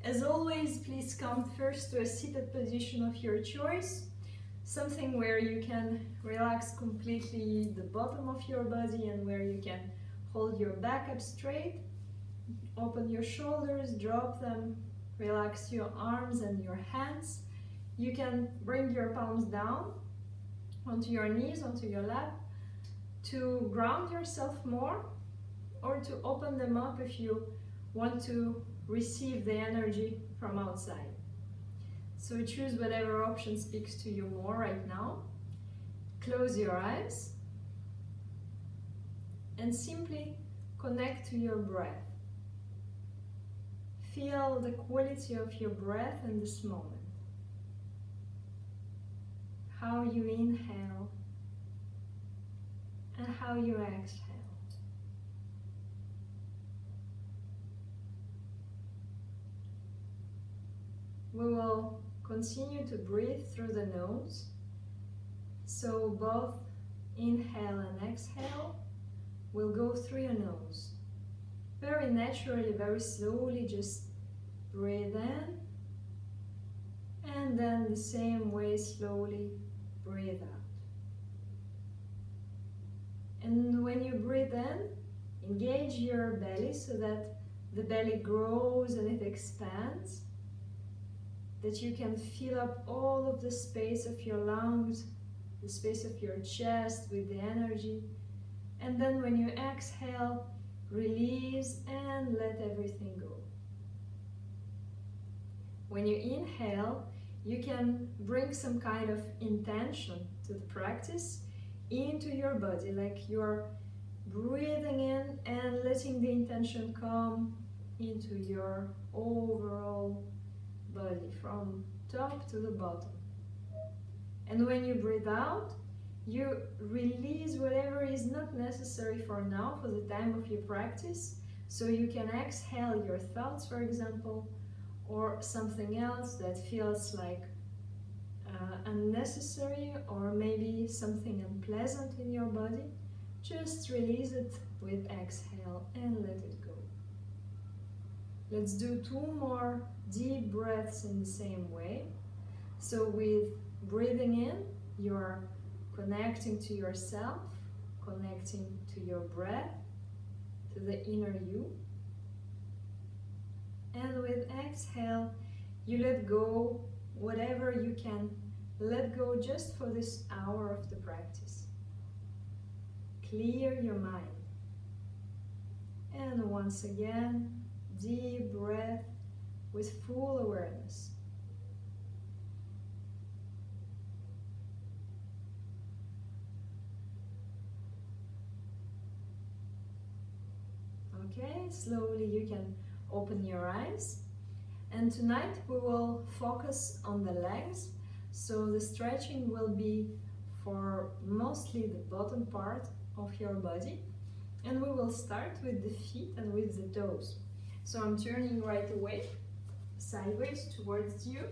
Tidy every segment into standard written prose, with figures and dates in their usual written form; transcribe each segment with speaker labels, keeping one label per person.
Speaker 1: As always, please come first to a seated position of your choice, something where you can relax completely the bottom of your body and where you can hold your back up straight, open your shoulders, drop them, relax your arms and your hands. You can bring your palms down onto your knees, onto your lap, to ground yourself more, or to open them up if you want to receive the energy from outside. So choose whatever option speaks to you more right now. Close your eyes and simply connect to your breath. Feel the quality of your breath in this moment. How you inhale and how you exhale. We will continue to breathe through the nose. So both inhale and exhale will go through your nose. Very naturally, very slowly, just breathe in. And then the same way, slowly breathe out. And when you breathe in, engage your belly so that the belly grows and it expands, that you can fill up all of the space of your lungs, the space of your chest with the energy. And then when you exhale, release and let everything go. When you inhale, you can bring some kind of intention to the practice into your body, like you're breathing in and letting the intention come into your overall body from top to the bottom. And when you breathe out, you release whatever is not necessary for now, for the time of your practice. So you can exhale your thoughts, for example, or something else that feels like unnecessary, or maybe something unpleasant in your body. Just release it with exhale and let it go. Let's do 2 more deep breaths in the same way. So with breathing in, you're connecting to yourself, connecting to your breath, to the inner you. And with exhale, you let go whatever you can let go just for this hour of the practice. Clear your mind. And once again, deep breath with full awareness. Okay, slowly you can open your eyes. And tonight we will focus on the legs. So the stretching will be for mostly the bottom part of your body. And we will start with the feet and with the toes. So I'm turning right away, sideways towards you.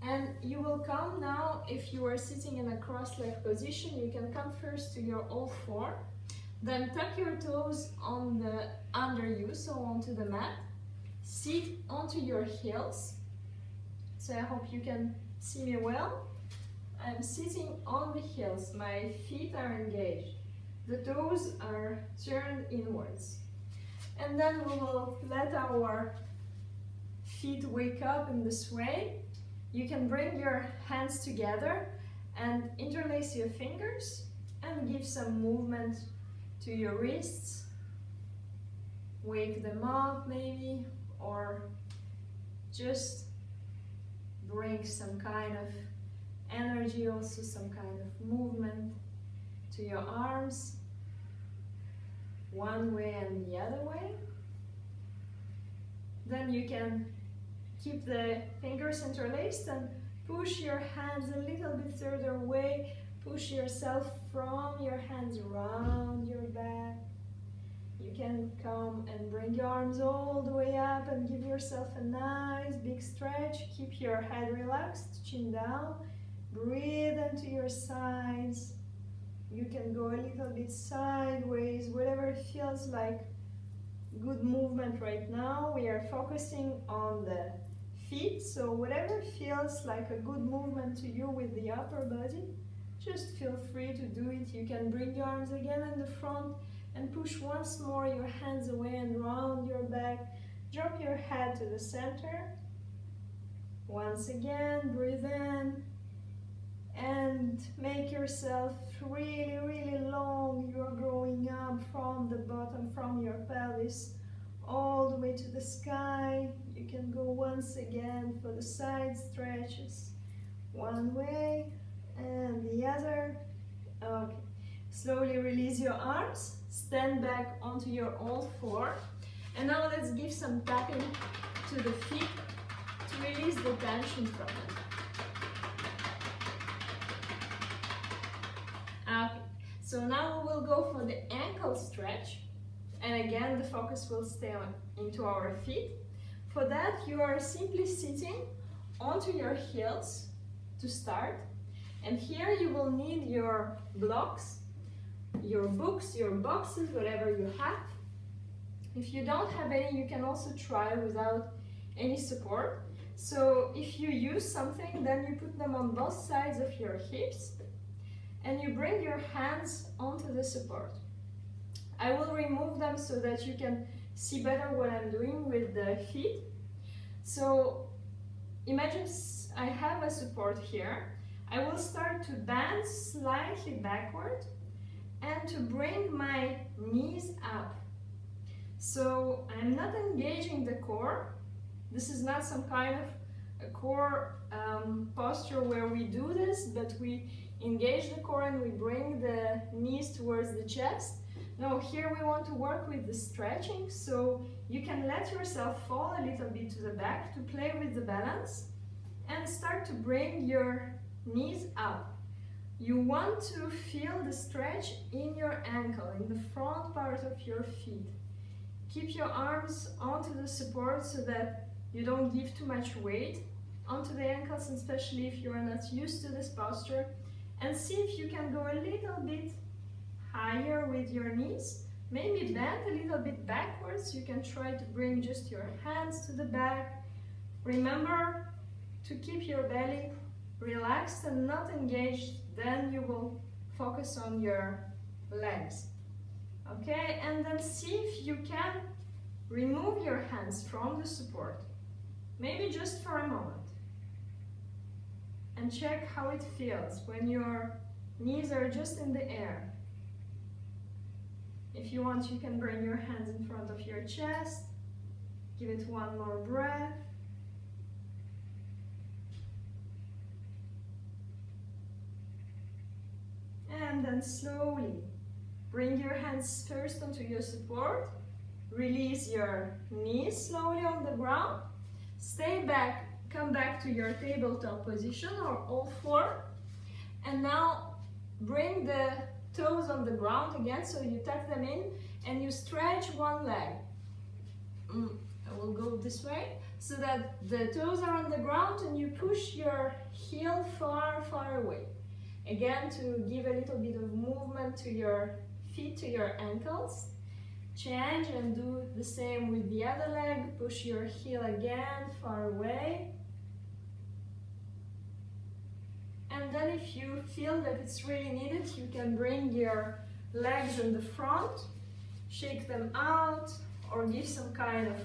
Speaker 1: And you will come now, if you are sitting in a cross-leg position, you can come first to your all four. Then tuck your toes on the under you, so onto the mat. Sit onto your heels. So I hope you can see me well. I'm sitting on the heels, my feet are engaged. The toes are turned inwards. And then we will let our feet wake up in this way. You can bring your hands together and interlace your fingers and give some movement to your wrists. Wake them up maybe, or just bring some kind of energy, also some kind of movement to your arms, one way and the other way. Then you can keep the fingers interlaced and push your hands a little bit further away. Push yourself from your hands around your back. You can come and bring your arms all the way up and give yourself a nice big stretch. Keep your head relaxed, chin down. Breathe into your sides. You can go a little bit sideways, whatever it feels like good movement right now. We are focusing on the feet, so whatever feels like a good movement to you with the upper body, just feel free to do it. You can bring your arms again in the front and push once more your hands away and round your back. Drop your head to the center. Once again, breathe in and make yourself really, really long. You're growing up from the bottom, from your pelvis, all the way to the sky. You can go once again for the side stretches. One way and the other. Okay. Slowly release your arms. Stand back onto your all four. And now let's give some tapping to the feet to release the tension from them. Okay, so now we will go for the ankle stretch, and again the focus will stay into our feet. For that you are simply sitting onto your heels to start, and here you will need your blocks, your books, your boxes, whatever you have. If you don't have any, you can also try without any support. So if you use something, then you put them on both sides of your hips and you bring your hands onto the support. I will remove them so that you can see better what I'm doing with the feet. So imagine I have a support here. I will start to bend slightly backward and to bring my knees up. So I'm not engaging the core. This is not some kind of a core posture where we do this, but we engage the core and we bring the knees towards the chest. No, here we want to work with the stretching, so you can let yourself fall a little bit to the back to play with the balance and start to bring your knees up. You want to feel the stretch in your ankle, in the front part of your feet. Keep your arms onto the support so that you don't give too much weight onto the ankles, especially if you are not used to this posture. And see if you can go a little bit higher with your knees. Maybe bend a little bit backwards. You can try to bring just your hands to the back. Remember to keep your belly relaxed and not engaged. Then you will focus on your legs. Okay, and then see if you can remove your hands from the support. Maybe just for a moment. And check how it feels when your knees are just in the air. If you want, you can bring your hands in front of your chest. Give it one more breath. And then slowly bring your hands first onto your support. Release your knees slowly on the ground. Stay back. Come back to your tabletop position or all four. And now bring the toes on the ground again, so you tuck them in and you stretch one leg. I will go this way so that the toes are on the ground and you push your heel far, far away. Again, to give a little bit of movement to your feet, to your ankles. Change and do the same with the other leg. Push your heel again, far away. And then if you feel that it's really needed, you can bring your legs in the front, shake them out, or give some kind of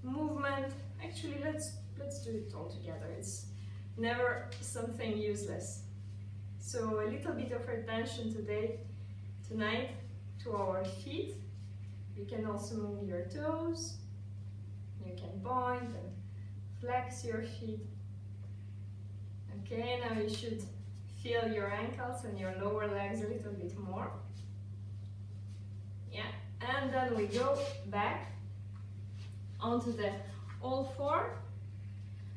Speaker 1: movement. Actually, let's do it all together. It's never something useless. So a little bit of attention tonight to our feet. You can also move your toes. You can point and flex your feet. Okay, now you should feel your ankles and your lower legs a little bit more. Yeah, and then we go back onto the all four.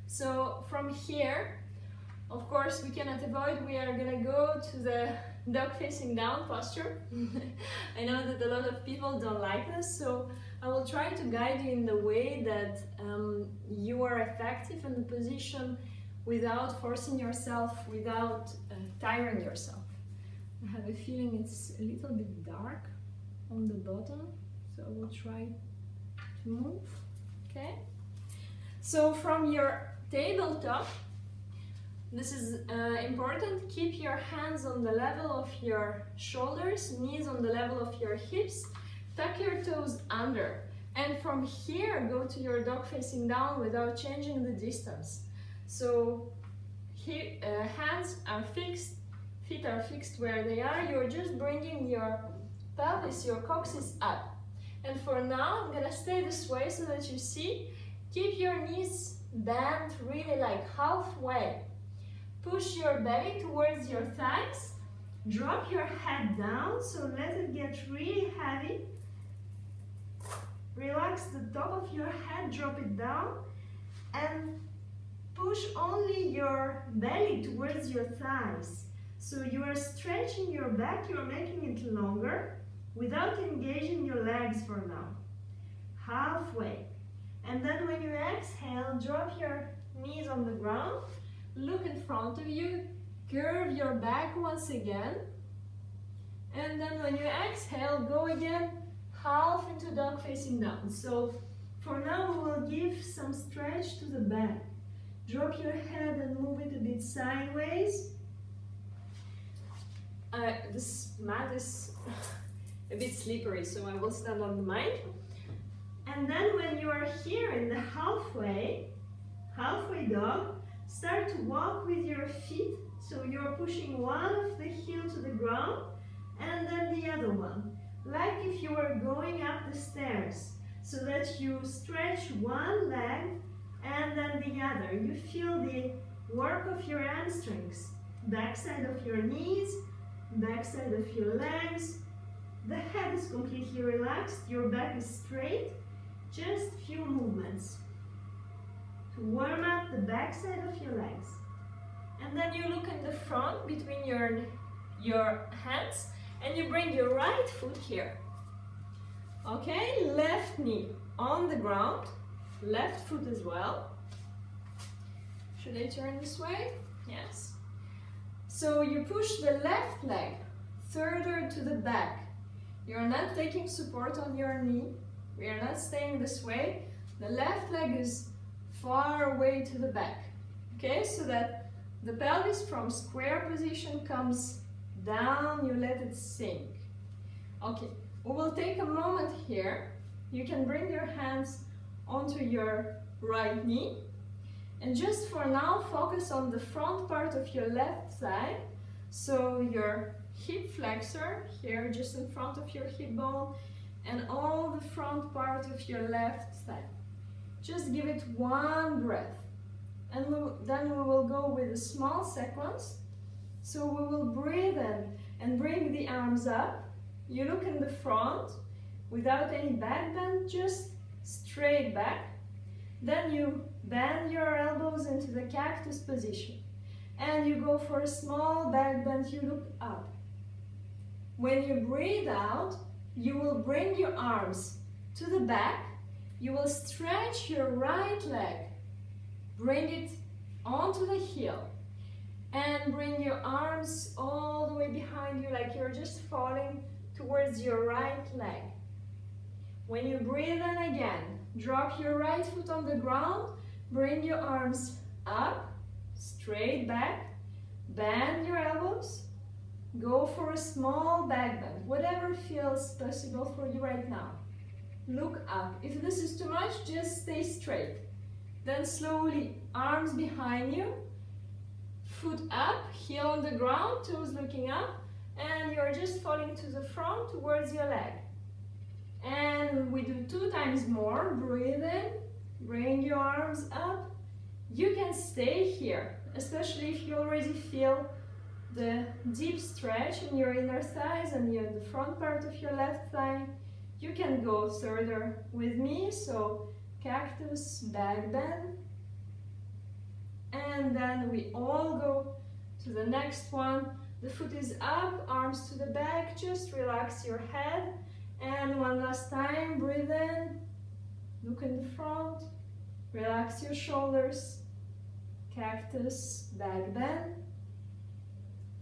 Speaker 1: So from here, of course, we cannot avoid, we are gonna go to the dog facing down posture. I know that a lot of people don't like this, so I will try to guide you in the way that you are effective in the position without forcing yourself, without tiring yourself. I have a feeling it's a little bit dark on the bottom, so I will try to move. Okay? So from your tabletop, this is important, keep your hands on the level of your shoulders, knees on the level of your hips, tuck your toes under, and from here go to your dog facing down without changing the distance. So hands are fixed, feet are fixed where they are, you're just bringing your pelvis, your coccyx up. And for now, I'm gonna stay this way so that you see, keep your knees bent really like halfway. Push your belly towards your thighs, drop your head down, so let it get really heavy. Relax the top of your head, drop it down, and push only your belly towards your thighs. So you are stretching your back, you are making it longer without engaging your legs for now. Halfway. And then when you exhale, drop your knees on the ground, look in front of you, curve your back once again. And then when you exhale, go again half into dog facing down. So for now we will give some stretch to the back. Drop your head and move it a bit sideways. This mat is a bit slippery, so I will stand on the mic. And then when you are here in the halfway dog, start to walk with your feet. So you're pushing one of the heel to the ground and then the other one. Like if you were going up the stairs, so that you stretch one leg and then the other. You feel the work of your hamstrings, backside of your knees, backside of your legs. The head is completely relaxed, your back is straight. Just few movements to warm up the backside of your legs. And then you look in the front between your hands and you bring your right foot here. Okay, left knee on the ground, left foot as well. Should I turn this way? Yes. So you push the left leg further to the back. You're not taking support on your knee. We are not staying this way. The left leg is far away to the back. Okay, so that the pelvis from square position comes down, you let it sink. Okay, we will take a moment here. You can bring your hands onto your right knee. And just for now, focus on the front part of your left thigh. So your hip flexor here, just in front of your hip bone, and all the front part of your left thigh. Just give it one breath. And then we will go with a small sequence. So we will breathe in and bring the arms up. You look in the front without any back bend, just straight back. Then you bend your elbows into the cactus position. And you go for a small back bend, you look up. When you breathe out, you will bring your arms to the back. You will stretch your right leg. Bring it onto the heel. And bring your arms all the way behind you like you're just falling towards your right leg. When you breathe in again, drop your right foot on the ground. Bring your arms up, straight back. Bend your elbows. Go for a small back bend, whatever feels possible for you right now. Look up. If this is too much, just stay straight. Then slowly, arms behind you, foot up, heel on the ground, toes looking up, and you're just falling to the front towards your leg. And we do 2 times more. Breathe in, bring your arms up. You can stay here, especially if you already feel the deep stretch in your inner thighs and the front part of your left thigh. You can go further with me, so cactus, back bend. And then we all go to the next one. The foot is up, arms to the back, just relax your head. And one last time, breathe in, look in the front, relax your shoulders, cactus, back bend.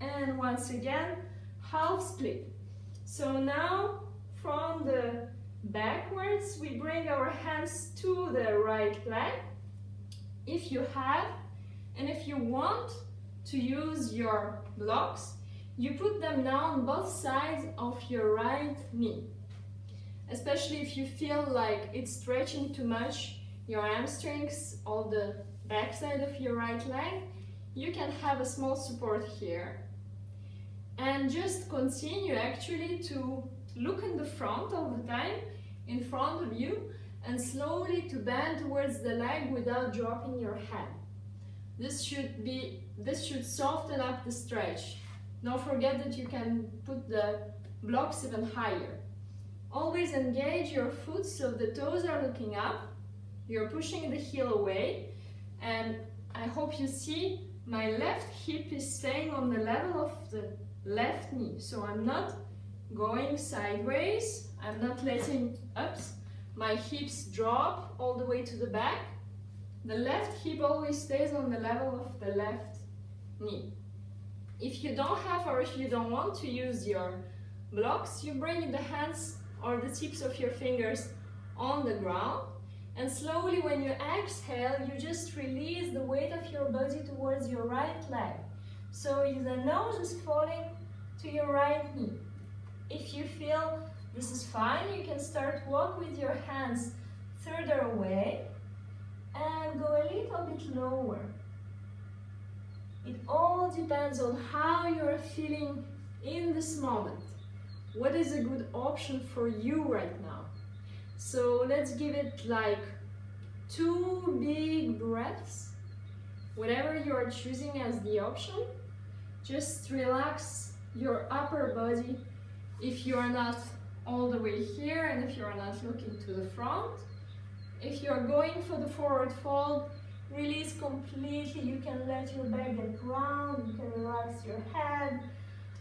Speaker 1: And once again, half split. So now from the backwards. We bring our hands to the right leg, if you have, and if you want to use your blocks, you put them now on both sides of your right knee. Especially if you feel like it's stretching too much your hamstrings or the back side of your right leg, you can have a small support here. And just continue actually to look in the front all the time, in front of you, and slowly to bend towards the leg without dropping your head. This should soften up the stretch. Don't forget that you can put the blocks even higher. Always engage your foot so the toes are looking up. You're pushing the heel away, and I hope you see my left hip is staying on the level of the left knee. So I'm not going sideways, I'm not letting my hips drop all the way to the back. The left hip always stays on the level of the left knee. If you don't have or if you don't want to use your blocks, you bring the hands or the tips of your fingers on the ground, and slowly when you exhale, you just release the weight of your body towards your right leg. So the nose is falling to your right knee. If you feel this is fine, you can start walk with your hands further away and go a little bit lower. It all depends on how you're feeling in this moment. What is a good option for you right now? So let's give it like 2 big breaths, whatever you are choosing as the option. Just relax your upper body if you are not all the way here and if you are not looking to the front. If you are going for the forward fold, release completely. You can let your back get round, you can relax your head.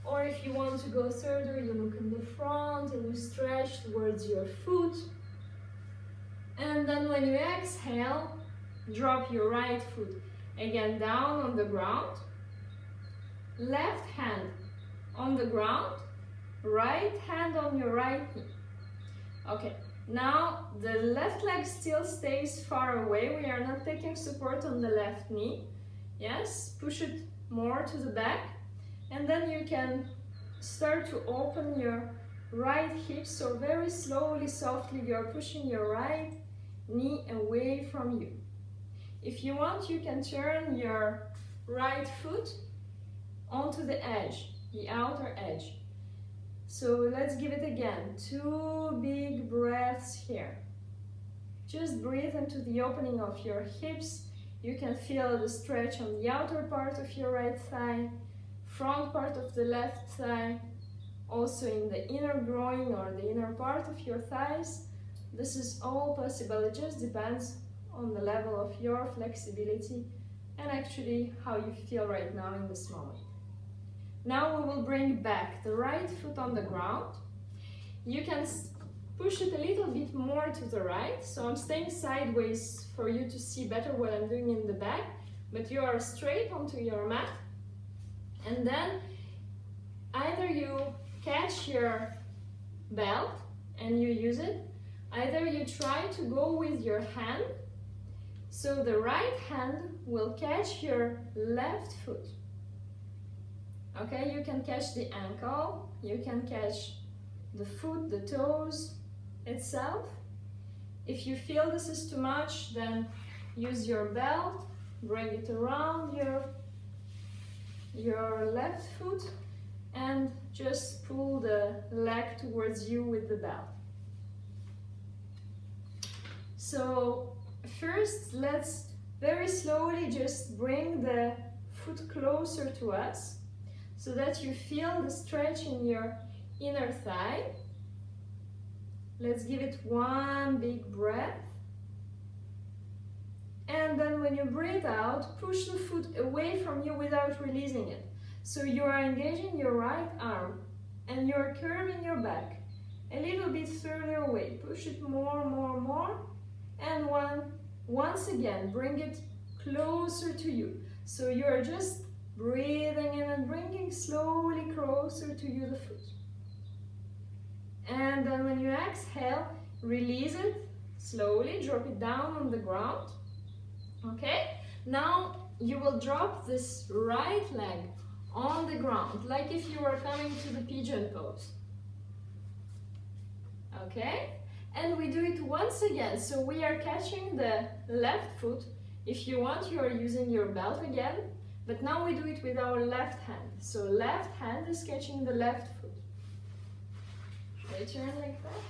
Speaker 1: Or if you want to go further, you look in the front and you stretch towards your foot. And then when you exhale, drop your right foot again down on the ground. Left hand on the ground, right hand on your right knee. Okay, now the left leg still stays far away. We are not taking support on the left knee. Yes, push it more to the back. And then you can start to open your right hip. So very slowly, softly, you're pushing your right knee away from you. If you want, you can turn your right foot onto the edge, the outer edge. So let's give it again. 2 big breaths here. Just breathe into the opening of your hips. You can feel the stretch on the outer part of your right thigh, front part of the left thigh, also in the inner groin or the inner part of your thighs. This is all possible. It just depends on the level of your flexibility and actually how you feel right now in this moment. Now we will bring back the right foot on the ground. You can push it a little bit more to the right. So I'm staying sideways for you to see better what I'm doing in the back, but you are straight onto your mat. And then either you catch your belt and you use it, either you try to go with your hand, so the right hand will catch your left foot. Okay, you can catch the ankle, you can catch the foot, the toes itself. If you feel this is too much, then use your belt, bring it around your left foot and just pull the leg towards you with the belt. So first, let's very slowly just bring the foot closer to us so that you feel the stretch in your inner thigh. Let's give it 1 big breath. And then when you breathe out, push the foot away from you without releasing it. So you are engaging your right arm and you're curving your back a little bit further away. Push it more, more, more. And once again, bring it closer to you. So you're just breathing in and bringing slowly closer to you the foot. And then when you exhale, release it slowly, drop it down on the ground. Okay, now you will drop this right leg on the ground, like if you were coming to the pigeon pose. Okay, and we do it once again. So we are catching the left foot. If you want, you are using your belt again, but now we do it with our left hand. So left hand is catching the left foot. Should I turn like that?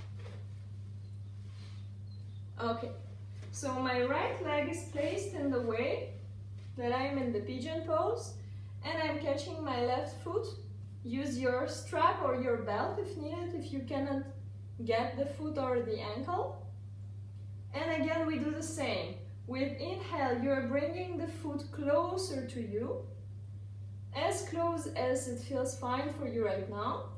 Speaker 1: Okay, so my right leg is placed in the way that I am in the pigeon pose, and I'm catching my left foot. Use your strap or your belt if needed, if you cannot get the foot or the ankle. And again, we do the same. With inhale, you're bringing the foot closer to you, as close as it feels fine for you right now.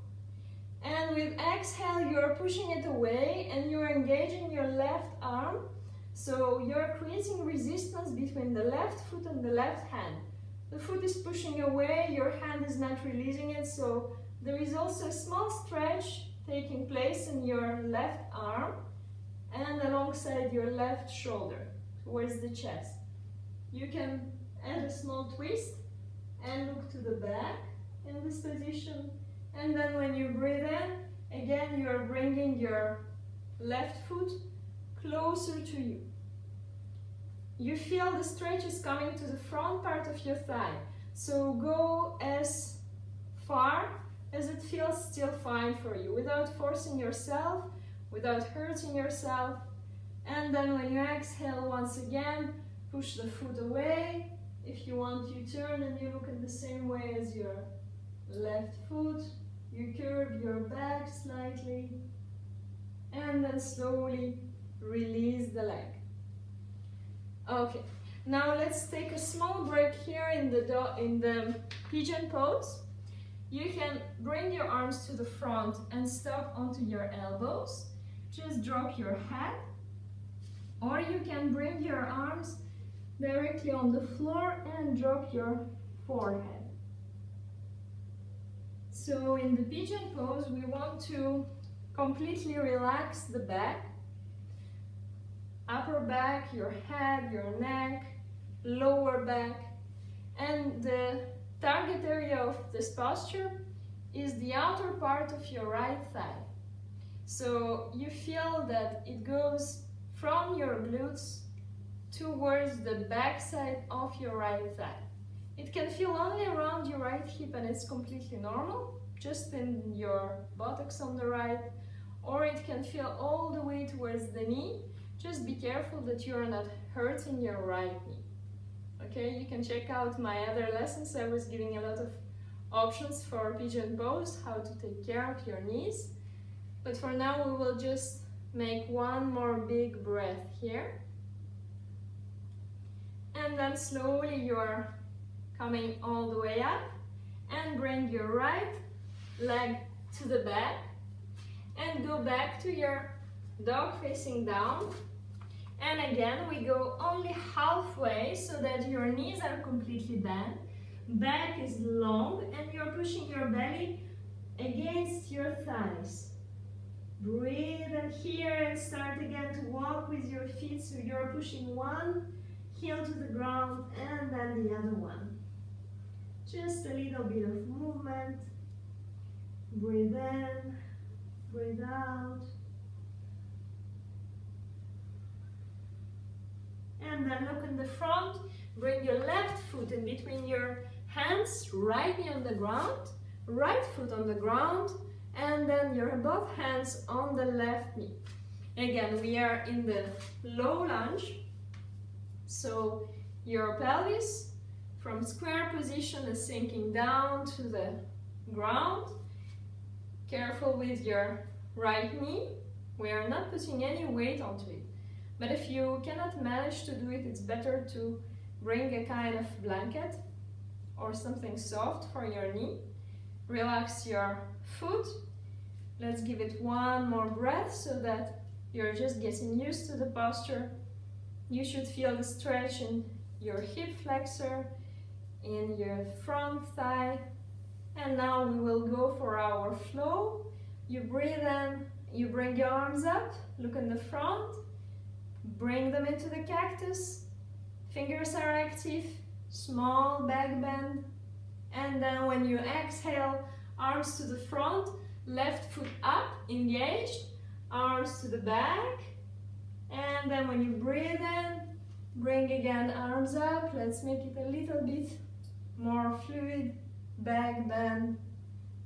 Speaker 1: And with exhale, you're pushing it away and you're engaging your left arm. So you're creating resistance between the left foot and the left hand. The foot is pushing away, your hand is not releasing it, so there is also a small stretch taking place in your left arm and alongside your left shoulder towards the chest. You can add a small twist and look to the back in this position. And then when you breathe in, again you are bringing your left foot closer to you. You feel the stretch is coming to the front part of your thigh. So go as far as it feels still fine for you, without forcing yourself, without hurting yourself. And then when you exhale once again, push the foot away. If you want, you turn and you look in the same way as your left foot. You curve your back slightly and then slowly release the leg. Okay, now let's take a small break here in the pigeon pose. You can bring your arms to the front and stop onto your elbows. Just drop your head, or you can bring your arms directly on the floor and drop your forehead. So in the pigeon pose, we want to completely relax the back, upper back, your head, your neck, lower back, and the target area of this posture is the outer part of your right thigh. So you feel that it goes from your glutes towards the back side of your right thigh. It can feel only around your right hip and it's completely normal, just in your buttocks on the right, or it can feel all the way towards the knee. Just be careful that you're not hurting your right knee. Okay, you can check out my other lessons. I was giving a lot of options for pigeon pose, how to take care of your knees. But for now, we will just make one more big breath here. And then slowly you're coming all the way up and bring your right leg to the back and go back to your dog facing down. And again, we go only halfway so that your knees are completely bent, back is long, and you're pushing your belly against your thighs. Breathe in here and start again to walk with your feet, so you're pushing one heel to the ground and then the other one. Just a little bit of movement. Breathe in, breathe out. And then look in the front, bring your left foot in between your hands, right knee on the ground, right foot on the ground, and then your both hands on the left knee. Again, we are in the low lunge, so your pelvis from square position is sinking down to the ground. Careful with your right knee, we are not putting any weight onto it. But if you cannot manage to do it, it's better to bring a kind of blanket or something soft for your knee. Relax your foot. Let's give it one more breath so that you're just getting used to the posture. You should feel the stretch in your hip flexor, in your front thigh. And now we will go for our flow. You breathe in you bring your arms up, look in the front, bring them into the cactus, fingers are active, small back bend, and then when you exhale, arms to the front, left foot up, engaged, arms to the back, and then when you breathe in, bring again arms up. Let's make it a little bit more fluid, back bend,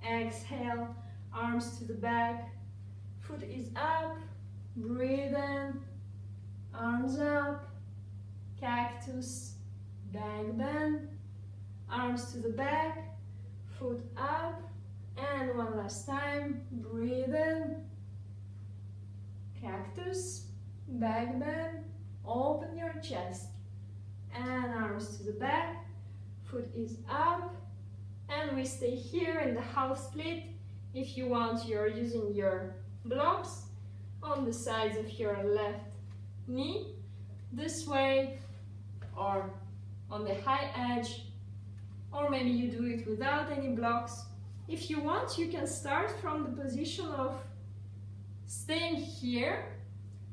Speaker 1: exhale, arms to the back, foot is up, breathe in, arms up, cactus, back bend, arms to the back, foot up, and one last time, breathe in, cactus, back bend, open your chest, and arms to the back, foot is up, and we stay here in the half split. If you want, you're using your blocks on the sides of your left knee, this way, or on the high edge, or maybe you do it without any blocks. If you want, you can start from the position of staying here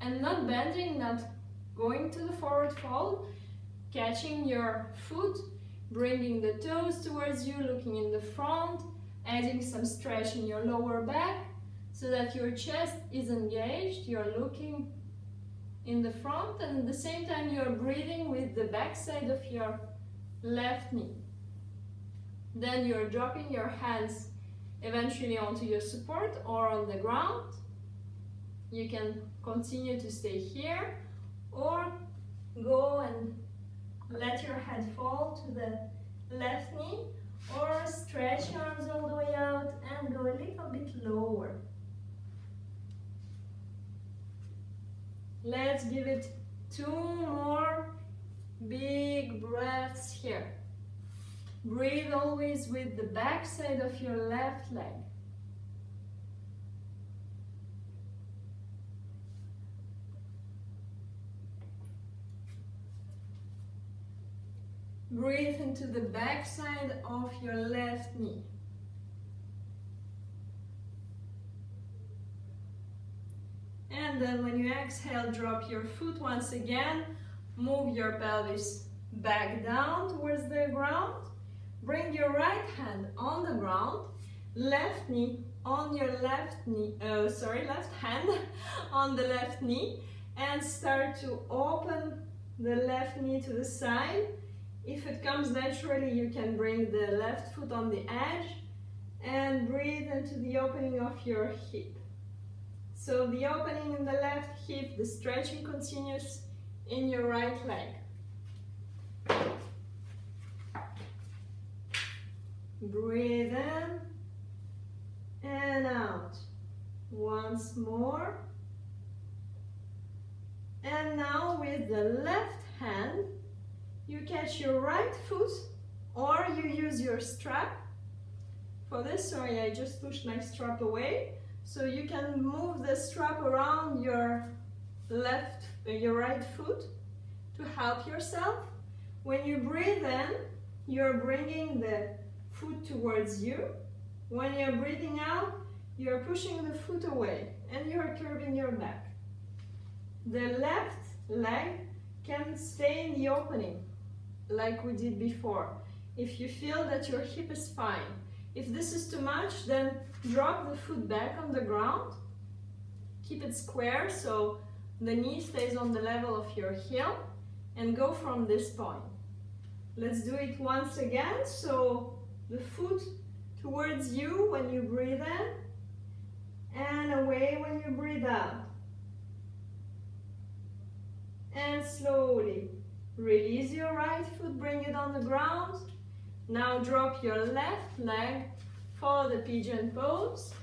Speaker 1: and not bending, not going to the forward fold, catching your foot, bringing the toes towards you, looking in the front, adding some stretch in your lower back so that your chest is engaged, you're looking in the front, and at the same time you're breathing with the back side of your left knee. Then you're dropping your hands eventually onto your support or on the ground. You can continue to stay here or go and let your head fall to the left knee, or stretch your arms all the way out and go a little bit lower. Let's give it 2 more big breaths here. Breathe always with the back side of your left leg. Breathe into the back side of your left knee. And then when you exhale, drop your foot once again. Move your pelvis back down towards the ground. Bring your right hand on the ground, left knee on your left knee, left hand on the left knee, and start to open the left knee to the side. If it comes naturally, you can bring the left foot on the edge and breathe into the opening of your hip. So the opening in the left hip, the stretching continues in your right leg. Breathe in and out. Once more. And now with the left hand, you catch your right foot or you use your strap. For this, sorry, I just pushed my strap away. So you can move the strap around your right foot to help yourself. When you breathe in, you're bringing the foot towards you. When you're breathing out, you're pushing the foot away and you're curving your back. The left leg can stay in the opening like we did before. If you feel that your hip is fine. If this is too much, then drop the foot back on the ground. Keep it square so the knee stays on the level of your heel and go from this point. Let's do it once again. So the foot towards you when you breathe in and away when you breathe out. And slowly release your right foot, bring it on the ground. Now drop your left leg, follow the pigeon pose.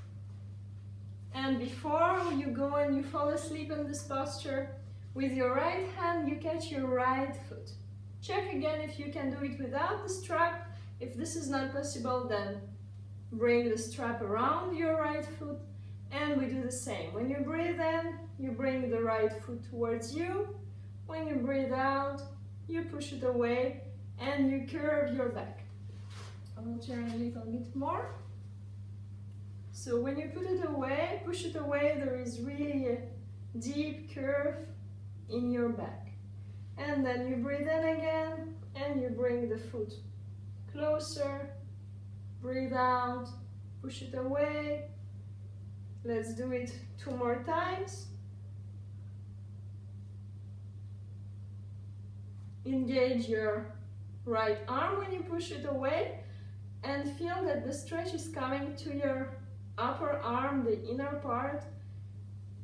Speaker 1: And before you go and you fall asleep in this posture, with your right hand you catch your right foot. Check again if you can do it without the strap. If this is not possible, then bring the strap around your right foot and we do the same. When you breathe in, you bring the right foot towards you. When you breathe out, you push it away and you curve your back. I will turn a little bit more. So when you put it away, push it away, there is really a deep curve in your back. And then you breathe in again, and you bring the foot closer, breathe out, push it away. Let's do it 2 more times. Engage your right arm when you push it away, and feel that the stretch is coming to your upper arm, the inner part,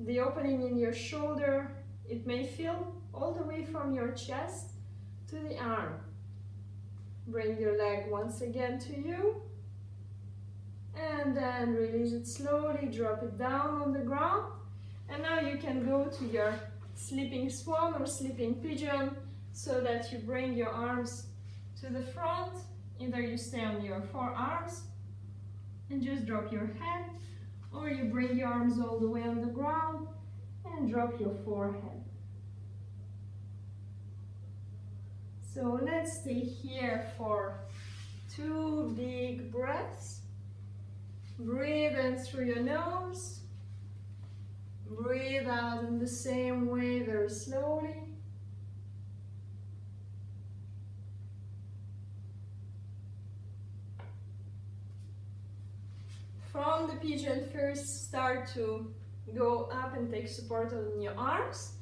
Speaker 1: the opening in your shoulder. It may feel all the way from your chest to the arm. Bring your leg once again to you, and then release it slowly, drop it down on the ground. And now you can go to your sleeping swan or sleeping pigeon, so that you bring your arms to the front. Either you stay on your forearms and just drop your head, or you bring your arms all the way on the ground and drop your forehead. So let's stay here for 2 big breaths. Breathe in through your nose. Breathe out in the same way, very slowly. From the pigeon, first start to go up and take support on your arms.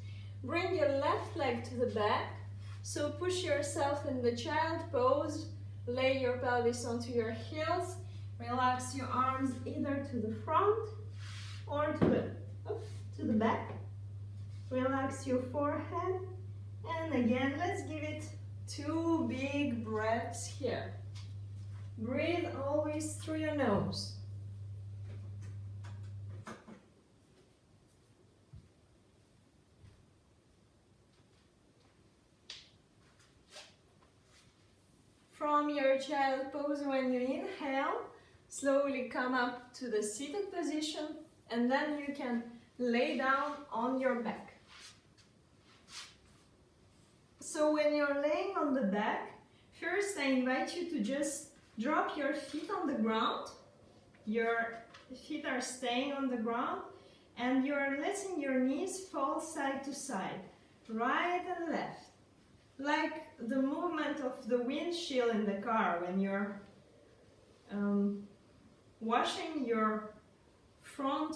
Speaker 1: Bring your left leg to the back. So push yourself in the child pose. Lay your pelvis onto your heels. Relax your arms either to the front or to the back. Relax your forehead. And again, let's give it 2 big breaths here. Breathe always through your nose. From your child pose, when you inhale, slowly come up to the seated position, and then you can lay down on your back. So when you're laying on the back, first I invite you to just drop your feet on the ground. Your feet are staying on the ground, and you're letting your knees fall side to side, right and left. Like the movement of the windshield in the car when you're washing your front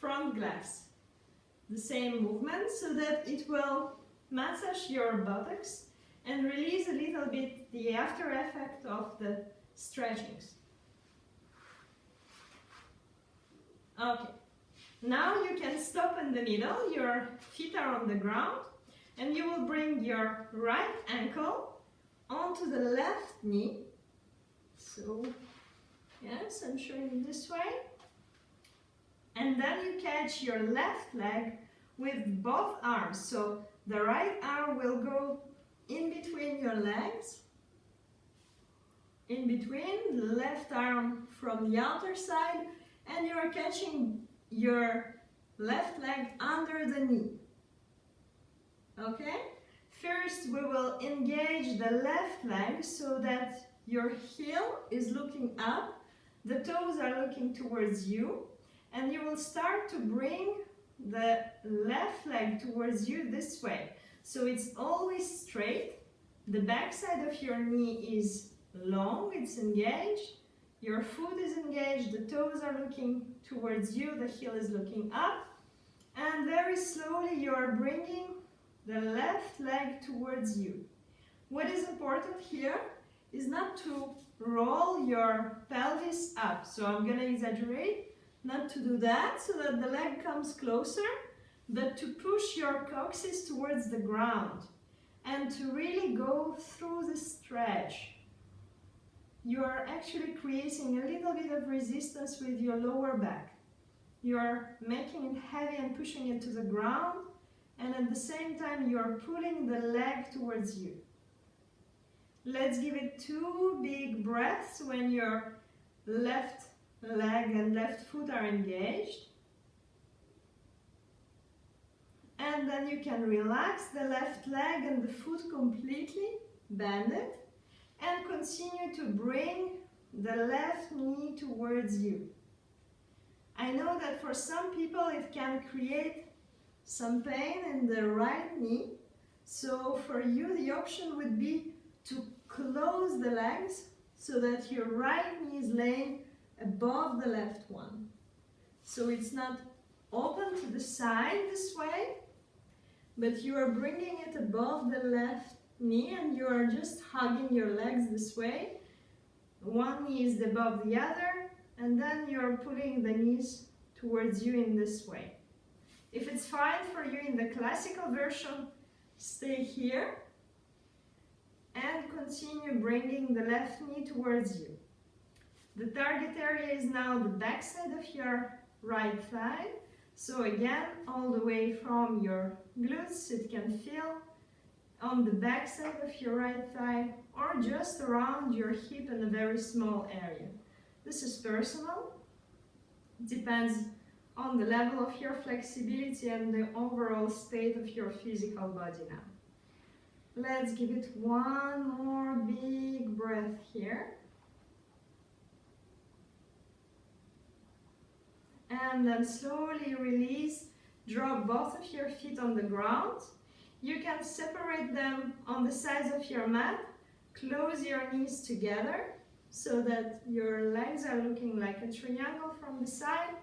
Speaker 1: glass. The same movement, so that it will massage your buttocks and release a little bit the after effect of the stretchings. Okay, now you can stop in the middle, your feet are on the ground, and you will bring your right ankle onto the left knee. So, yes, I'm showing this way. And then you catch your left leg with both arms. So the right arm will go in between your legs. In between, the left arm from the outer side, and you are catching your left leg under the knee. Okay? First, we will engage the left leg so that your heel is looking up, the toes are looking towards you, and you will start to bring the left leg towards you this way. So it's always straight. The back side of your knee is long, it's engaged. Your foot is engaged, the toes are looking towards you, the heel is looking up. And very slowly you are bringing the left leg towards you. What is important here is not to roll your pelvis up. So I'm going to exaggerate, not to do that so that the leg comes closer, but to push your coccyx towards the ground and to really go through the stretch. You are actually creating a little bit of resistance with your lower back. You are making it heavy and pushing it to the ground, and at the same time you are pulling the leg towards you. Let's give it 2 big breaths when your left leg and left foot are engaged. And then you can relax the left leg and the foot completely, bend it, and continue to bring the left knee towards you. I know that for some people it can create some pain in the right knee, so for you the option would be to close the legs so that your right knee is laying above the left one. So it's not open to the side this way, but you are bringing it above the left knee and you are just hugging your legs this way. One knee is above the other, and then you're pulling the knees towards you in this way. If it's fine for you in the classical version, stay here and continue bringing the left knee towards you. The target area is now the back side of your right thigh. So again, all the way from your glutes, it can feel on the back side of your right thigh or just around your hip in a very small area. This is personal. It depends on the level of your flexibility and the overall state of your physical body now. Let's give it one more big breath here. And then slowly release, drop both of your feet on the ground. You can separate them on the sides of your mat, close your knees together so that your legs are looking like a triangle from the side,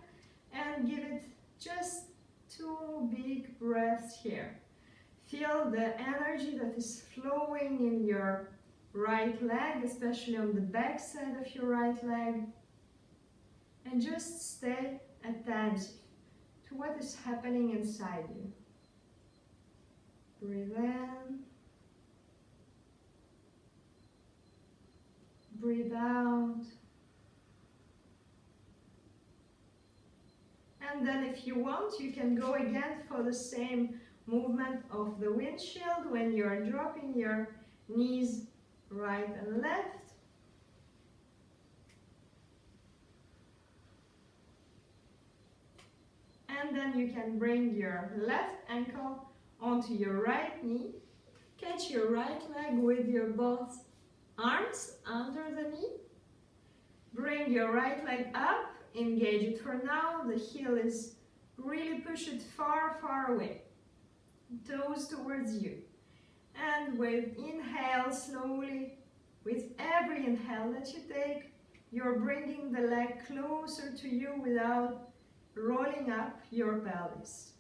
Speaker 1: and give it just 2 big breaths here. Feel the energy that is flowing in your right leg, especially on the back side of your right leg, and just stay attentive to what is happening inside you. Breathe in, breathe out, and then if you want, you can go again for the same movement of the windshield when you are dropping your knees right and left. And then you can bring your left ankle onto your right knee. Catch your right leg with your both arms under the knee. Bring your right leg up, engage it for now. The heel is really push it far, far away. Toes towards you. And with inhale slowly, with every inhale that you take, you're bringing the leg closer to you without rolling up your pelvis.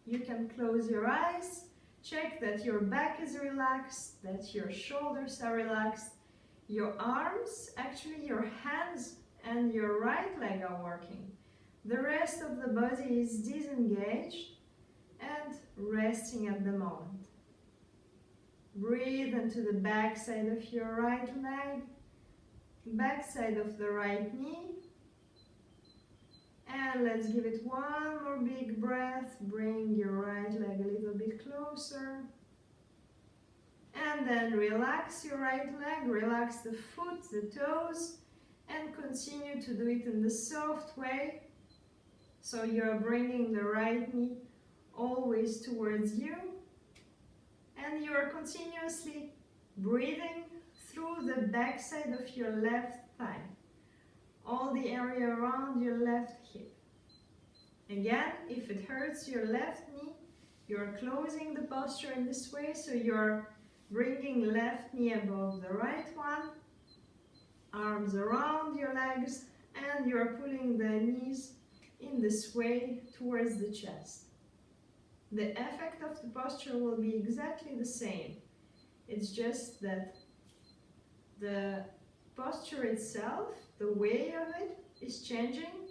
Speaker 1: You can close your eyes, check that your back is relaxed, that your shoulders are relaxed, your arms, actually your hands and your right leg are working. The rest of the body is disengaged and resting at the moment. Breathe into the back side of your right leg, back side of the right knee. And let's give it one more big breath. Bring your right leg a little bit closer. And then relax your right leg, relax the foot, the toes, and continue to do it in the soft way. So you're bringing the right knee always towards you. And you're continuously breathing through the back side of your left thigh. All the area around your left hip. Again, if it hurts your left knee, you're closing the posture in this way, so you're bringing left knee above the right one, arms around your legs, and you're pulling the knees in this way towards the chest. The effect of the posture will be exactly the same. It's just that the posture itself, the way of it is changing,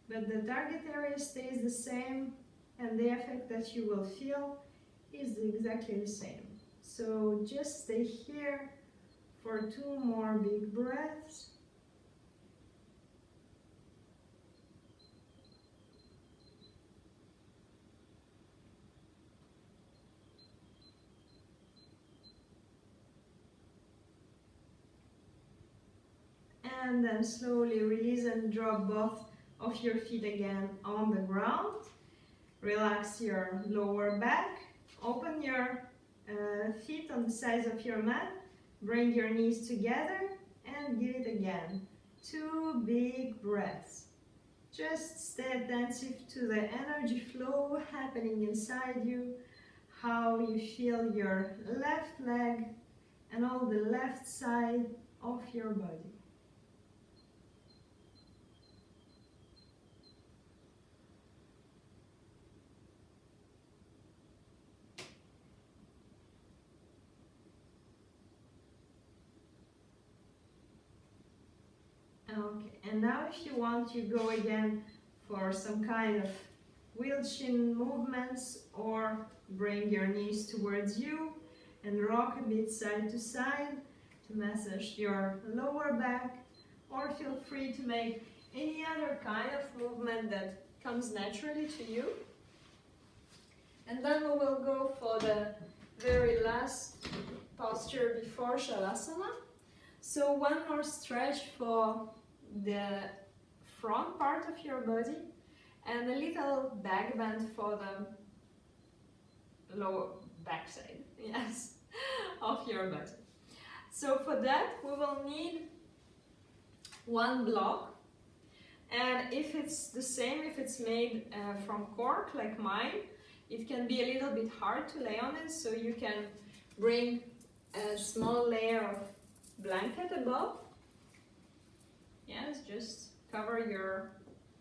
Speaker 1: but the target area stays the same and the effect that you will feel is exactly the same. So just stay here for 2 more big breaths. And then slowly release and drop both of your feet again on the ground. Relax your lower back. Open your feet on the sides of your mat. Bring your knees together and give it again 2 big breaths. Just stay attentive to the energy flow happening inside you, how you feel your left leg and all the left side of your body. Okay, and now if you want, you go again for some kind of wheel chin movements, or bring your knees towards you and rock a bit side to side to massage your lower back, or feel free to make any other kind of movement that comes naturally to you. And then we will go for the very last posture before Shavasana. So one more stretch for the front part of your body and a little back bend for the lower back side, yes, of your body. So for that we will need one block, and if it's the same, if it's made from cork like mine, it can be a little bit hard to lay on it, so you can bring a small layer of blanket above. Yes, just cover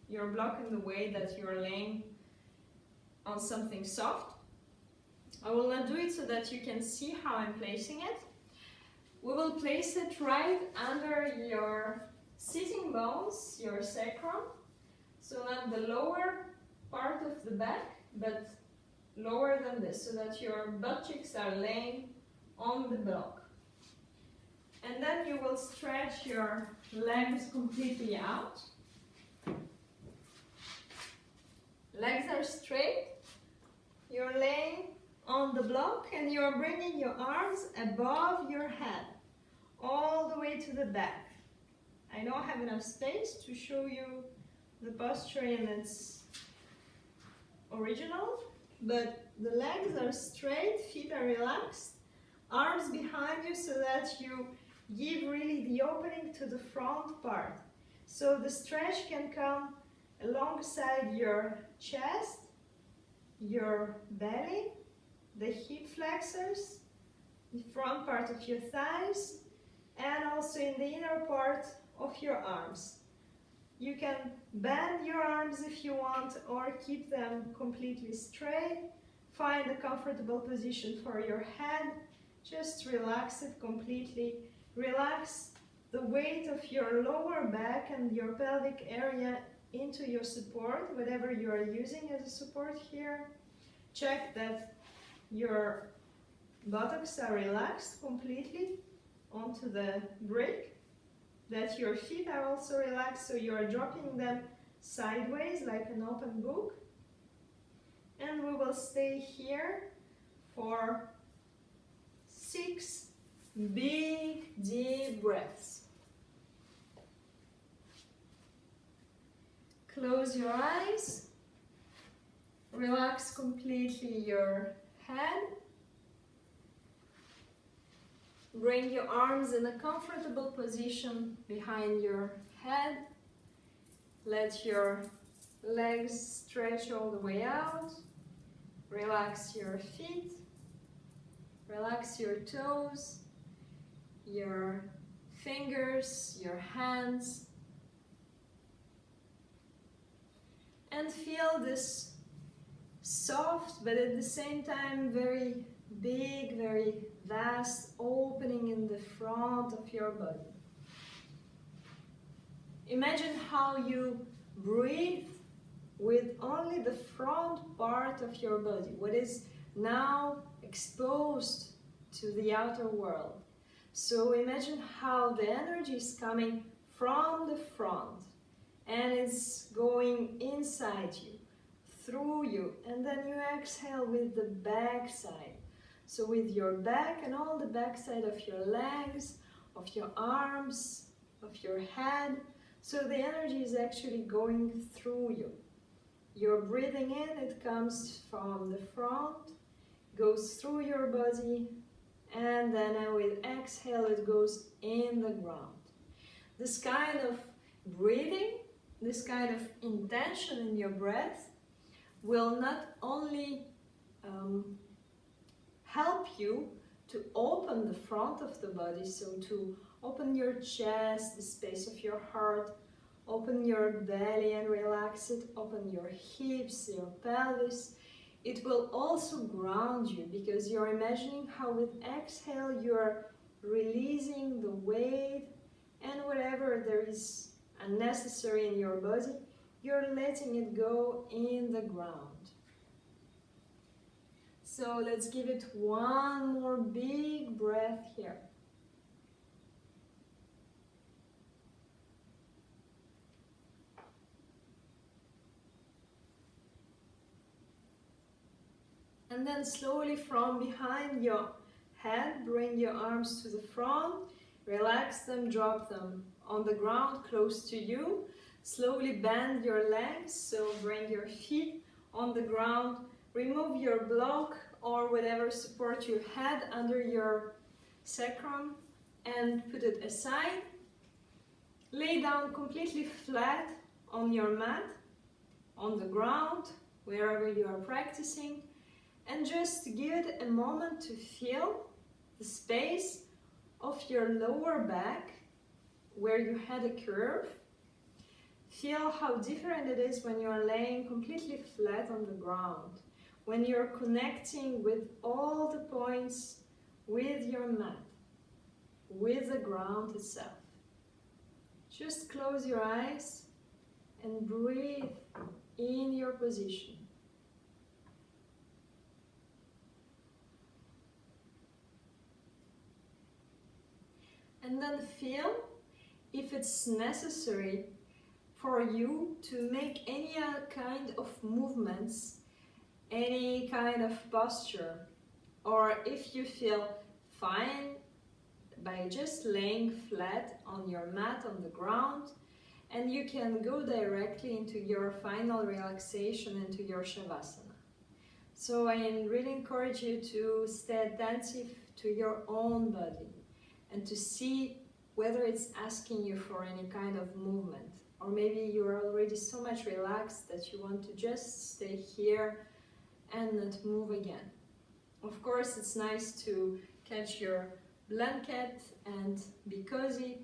Speaker 1: your block in the way that you're laying on something soft. I will not do it so that you can see how I'm placing it. We will place it right under your sitting bones, your sacrum. So not the lower part of the back, but lower than this, so that your butt cheeks are laying on the block. And then you will stretch your legs completely out. Legs are straight. You're laying on the block and you're bringing your arms above your head, all the way to the back. I don't have enough space to show you the posture in its original, but the legs are straight, feet are relaxed, arms behind you so that you give really the opening to the front part. So the stretch can come alongside your chest, your belly, the hip flexors, the front part of your thighs, and also in the inner part of your arms. You can bend your arms if you want, or keep them completely straight. Find a comfortable position for your head. Just relax it completely. Relax the weight of your lower back and your pelvic area into your support, whatever you are using as a support here. Check that your buttocks are relaxed completely onto the brick, that your feet are also relaxed, so you are dropping them sideways like an open book. And we will stay here for 6 big deep breaths. Close your eyes, relax completely your head, bring your arms in a comfortable position behind your head, let your legs stretch all the way out, relax your feet, relax your toes, your fingers, your hands, and feel this soft but at the same time very big, very vast opening in the front of your body. Imagine how you breathe with only the front part of your body, what is now exposed to the outer world. So imagine how the energy is coming from the front and it's going inside you, through you, and then you exhale with the back side. So with your back and all the back side of your legs, of your arms, of your head. So the energy is actually going through you. You're breathing in, it comes from the front, goes through your body, and then with exhale it goes in the ground. This kind of breathing, this kind of intention in your breath, will not only help you to open the front of the body, so to open your chest, the space of your heart, open your belly and relax it, open your hips, your pelvis. It will also ground you, because you're imagining how with exhale you're releasing the weight and whatever there is unnecessary in your body, you're letting it go in the ground. So let's give it one more big breath here. And then slowly from behind your head, bring your arms to the front, relax them, drop them on the ground close to you. Slowly bend your legs, so bring your feet on the ground. Remove your block or whatever support you had under your sacrum and put it aside. Lay down completely flat on your mat, on the ground, wherever you are practicing, and just give it a moment to feel the space of your lower back where you had a curve. Feel how different it is when you are laying completely flat on the ground, when you're connecting with all the points with your mat, with the ground itself. Just close your eyes and breathe in your position. And then feel if it's necessary for you to make any kind of movements, any kind of posture, or if you feel fine by just laying flat on your mat on the ground, and you can go directly into your final relaxation, into your Shavasana. So I really encourage you to stay attentive to your own body and to see whether it's asking you for any kind of movement, or maybe you are already so much relaxed that you want to just stay here and not move again. Of course, it's nice to catch your blanket and be cozy,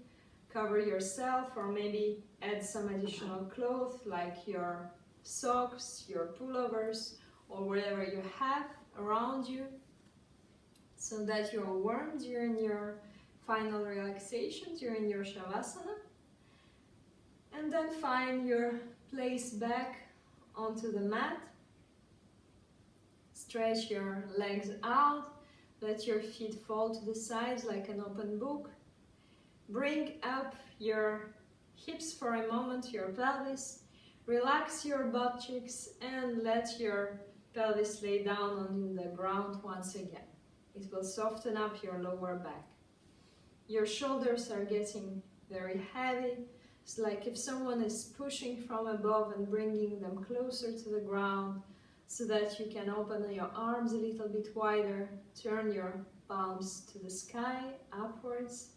Speaker 1: cover yourself, or maybe add some additional clothes like your socks, your pullovers, or whatever you have around you, so that you're warm during your final relaxation, during your Shavasana. And then find your place back onto the mat. Stretch your legs out, let your feet fall to the sides like an open book. Bring up your hips for a moment, your pelvis. Relax your butt cheeks and let your pelvis lay down on the ground once again. It will soften up your lower back. Your shoulders are getting very heavy. It's like if someone is pushing from above and bringing them closer to the ground, so that you can open your arms a little bit wider, turn your palms to the sky, upwards.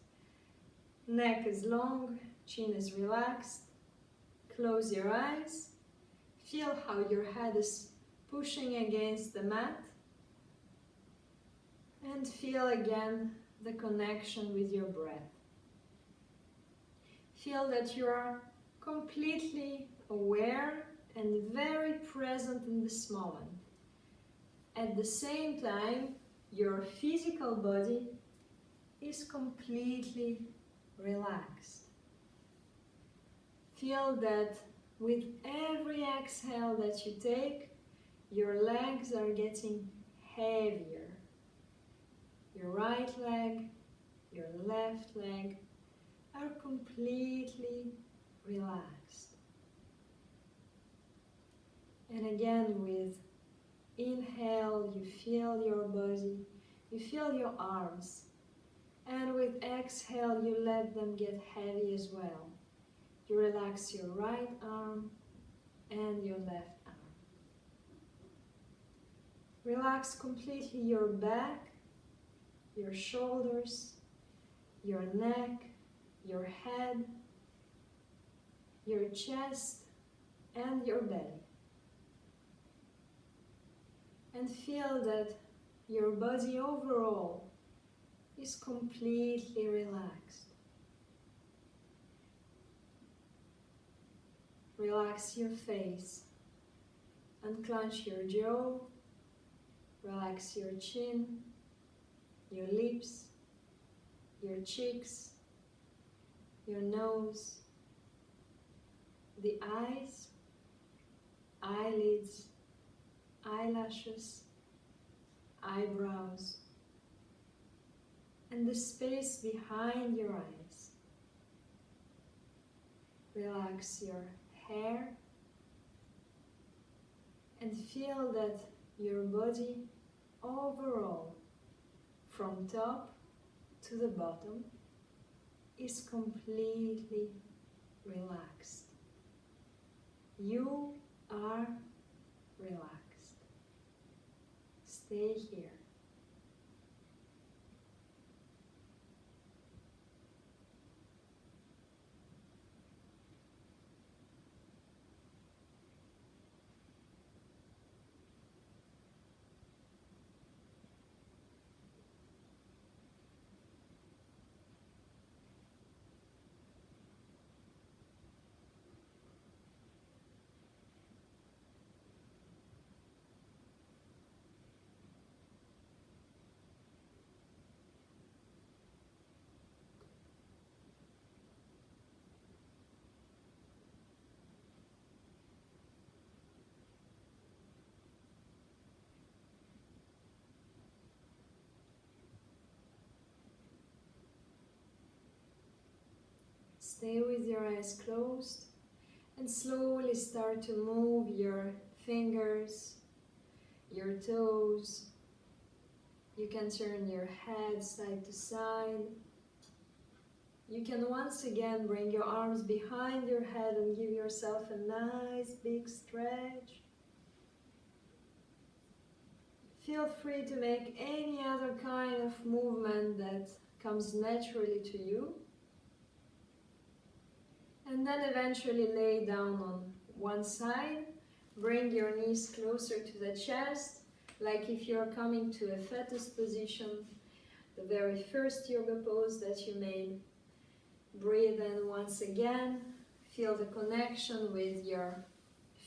Speaker 1: Neck is long, chin is relaxed. Close your eyes. Feel how your head is pushing against the mat. And feel again the connection with your breath. Feel that you are completely aware and very present in this moment. At the same time, your physical body is completely relaxed. Feel that with every exhale that you take, your legs are getting heavier. Your right leg, your left leg are completely relaxed. And again, with inhale, you feel your body, you feel your arms. And with exhale, you let them get heavy as well. You relax your right arm and your left arm. Relax completely your back, your shoulders, your neck, your head. your chest and your belly. And feel that your body overall is completely relaxed. Relax your face, unclench your jaw, relax your chin, your lips, your cheeks, your nose, the eyes, eyelids, eyelashes, eyebrows, and the space behind your eyes. Relax your hair and feel that your body overall, from top to the bottom, is completely relaxed. You are relaxed. Stay here. Stay with your eyes closed and slowly start to move your fingers, your toes. You can turn your head side to side. You can once again bring your arms behind your head and give yourself a nice big stretch. Feel free to make any other kind of movement that comes naturally to you. And then eventually lay down on one side. Bring your knees closer to the chest, like if you're coming to a fetus position, the very first yoga pose that you made. Breathe in once again. Feel the connection with your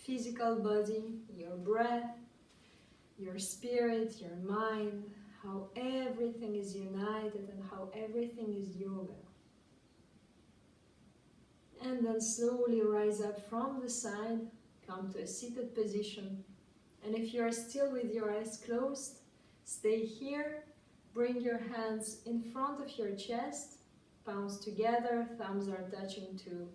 Speaker 1: physical body, your breath, your spirit, your mind, how everything is united and how everything is yoga. And then slowly rise up from the side, come to a seated position. And if you are still with your eyes closed, stay here. Bring your hands in front of your chest, palms together, thumbs are touching to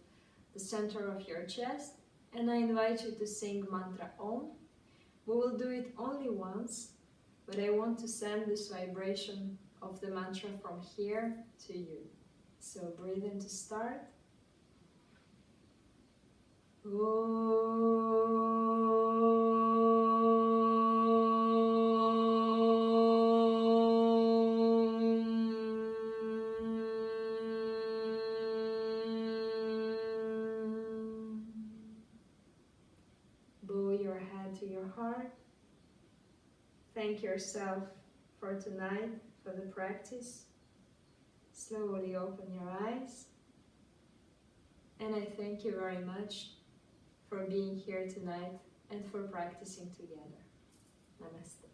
Speaker 1: the center of your chest. And I invite you to sing mantra Om. We will do it only once, but I want to send this vibration of the mantra from here to you. So breathe in to start. Bow your head to your heart. Thank yourself for tonight, for the practice. Slowly open your eyes. And I thank you very much for being here tonight and for practicing together. Namaste.